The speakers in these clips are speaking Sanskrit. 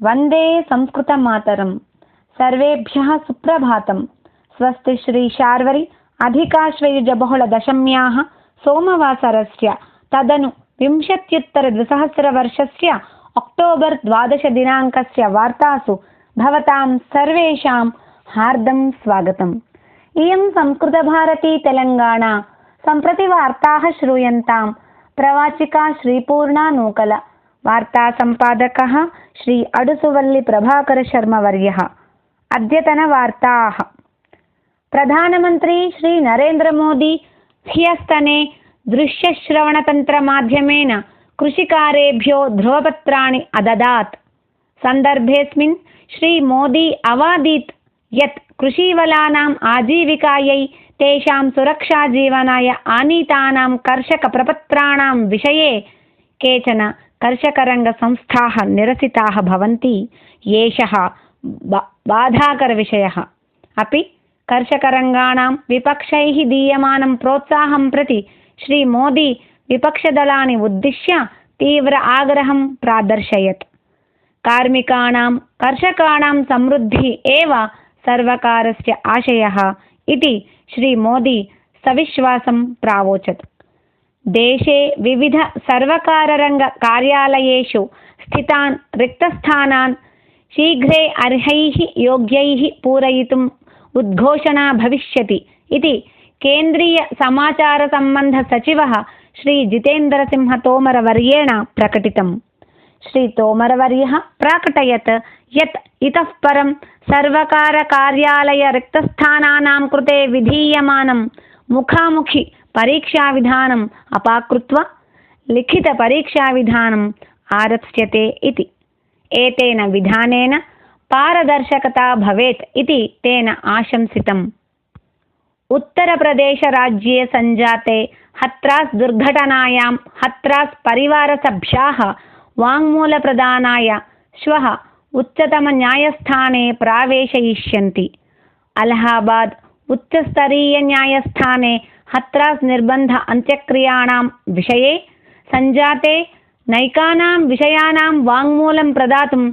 वंदे संस्कृतमातरं। सर्वेभ्यः सुप्रभातं। स्वस्ति श्री शार्वरी अधिकाश्वयुजबहुलदशम्याः सोमवासरस्य तदनु 20-द्विसहस्रवर्षस्य अक्टोबर् 12 दिनाङ्कस्य वार्तासु भवतां सर्वेषां हार्दं स्वागतम्। इयं संस्कृतभारती तेलङ्गाणा। सम्प्रति वार्ताः श्रूयन्तां प्रवाचिका श्रीपूर्णा नूकल। वार्ता संपादकः श्री अडुसुवल्ली प्रभाकर शर्मा वर्यः। अद्यतनवार्ताः। प्रधानमंत्री श्री नरेंद्र मोदी ह्यस्तने दृश्यश्रवणतन्त्रमाध्यमेन कृषिकारेभ्यो ध्रुवपत्राणि अददात्। सन्दर्भेऽस्मिन् श्री मोदी अवादीत् यत् कृषीवलानाम् आजीविकायै तेषां सुरक्षाजीवनाय आनीतानां कर्षकप्रपत्राणां विषये केचन कर्षकरङ्गसंस्थाः निरसिताः भवन्ति। एषः बाधाकरविषयः। अपि कर्षकरङ्गाणां विपक्षैः दीयमानं प्रोत्साहं प्रति श्री मोदी विपक्षदलानि उद्दिश्य तीव्र आग्रहं प्रादर्शयत्। कार्मिकाणां कर्षकाणां समृद्धिः एव सर्वकारस्य आशयः इति श्री मोदी सविश्वासं प्रावोचत्। देशे विविध सर्वकाररंग कार्यालयेषु स्थितान् रिक्तस्थानान् शीघ्रे अर्हैः योग्यैः पूरयितुम् उद्घोषणा भविष्यति इति केन्द्रीय समाचार संबंध सचिवः श्री जितेन्द्र सिंह तोमर वर्येण प्रकटितम्। श्री तोमर वर्यः प्राकटयत् यत् इतः परं सर्वकार कार्यालय रिक्तस्थानानां कृते विधीयमानं मुखामुखि परीक्षाविधानम् अपाकृत्य लिखितपरीक्षाविधानम् आरप्स्यते इति। एतेन विधानेन पारदर्शकता भवेत् इति तेन आशंसितम्। उत्तरप्रदेशराज्ये सञ्जाते हत्रास् दुर्घटनायां हत्रास् परिवारसभ्याः वाङ्मूलप्रदानाय श्वः उच्चतमन्यायस्थाने प्रावेशयिष्यन्ति। अलाहाबाद उच्चस्तरीयन्यायस्थाने हत्रास् निर्बन्ध अन्त्यक्रियाणां विषये सञ्जाते नैकानां विषयाणां वाङ्मूलं प्रदातुं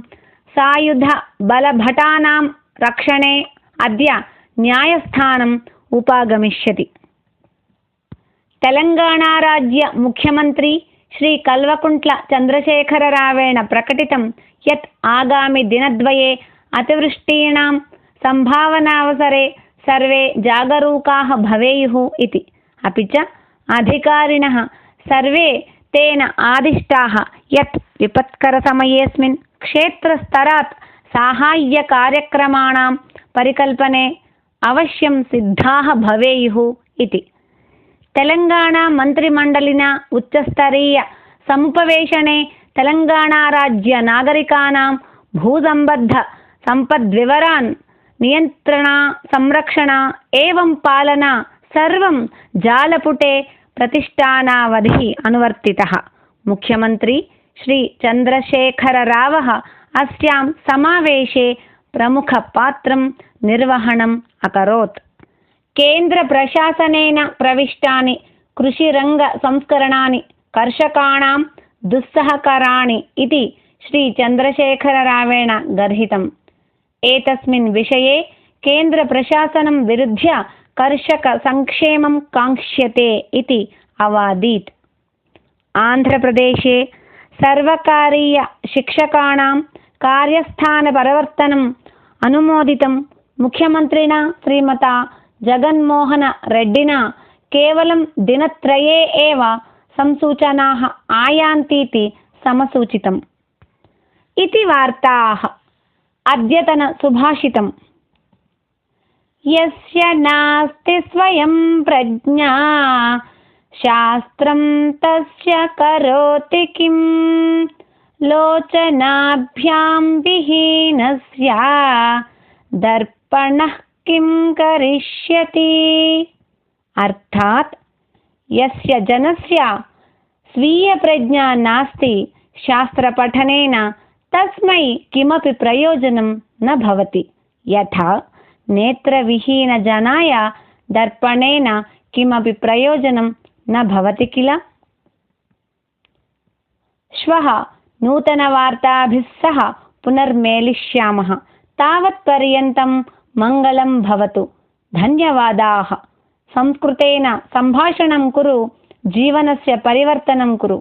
सायुधबलभटानां रक्षणे अद्य न्यायस्थानम् उपागमिष्यति। तेलङ्गाणाराज्य मुख्यमंत्री श्री कल्वकुंट्ल चन्द्रशेखररावेण प्रकटितं यत् आगामि दिनद्वये अतिवृष्टीणां सम्भावनावसरे सर्वे जागरूकाः भवेयुः इति। अपि च अधिकारिणः सर्वे तेन आदिष्टाः यत् विपत्करसमयेऽस्मिन् क्षेत्रस्तरात् साहाय्यकार्यक्रमाणां परिकल्पने अवश्यं सिद्धाः भवेयुः इति। तेलङ्गाणा मन्त्रिमण्डलिना उच्चस्तरीय समुपवेशने तेलङ्गाणाराज्य नागरिकानां भूसम्बद्ध सम्पद्विवरान् नियन्त्रण संरक्षण एवं पालना सर्वं जालपुटे प्रतिष्ठानावधिः अनुवर्तितः। मुख्यमंत्री श्री चन्द्रशेखररावः अस्यां समावेशे प्रमुखपात्रं निर्वहणम् अकरोत्। केन्द्रप्रशासनेन प्रविष्टानि कृषिरङ्गसंस्करणानि कर्षकाणां दुस्सहकराणि इति श्री चन्द्रशेखररावेण गर्हितम्। एतस्मिन् विषये केन्द्रप्रशासनं विरुध्य कर्षकसंक्षेमं काङ्क्षते इति अवादीत्। आन्ध्रप्रदेशे सर्वकारीय शिक्षकाणां कार्यस्थानपरिवर्तनम् अनुमोदितं। मुख्यमन्त्रिणा श्रीमता जगन्मोहन रेड्डिना केवलं दिनत्रये एव संसूचनाः आयान्तीति समसूचितम् इति वार्ताः। अद्यतन सुभाषितम्। यस्य नास्ति स्वयं प्रज्ञा शास्त्रं तस्य करोति किं लोचनाभ्यां विहीनस्य दर्पणः किं करिष्यति। अर्थात् यस्य जनस्य स्वीय प्रज्ञा नास्ति शास्त्रपठनेन तस्मै किमपि प्रयोजनं न भवति। यथा नेत्रविहीनजनाय दर्पणेन किमपि प्रयोजनं न भवति किल। श्वः नूतनवार्ताभिः सह पुनर्मेलिष्यामः। तावत्पर्यन्तं मङ्गलं भवतु। धन्यवादाः। संस्कृतेन सम्भाषणं कुरु, जीवनस्य परिवर्तनं कुरु।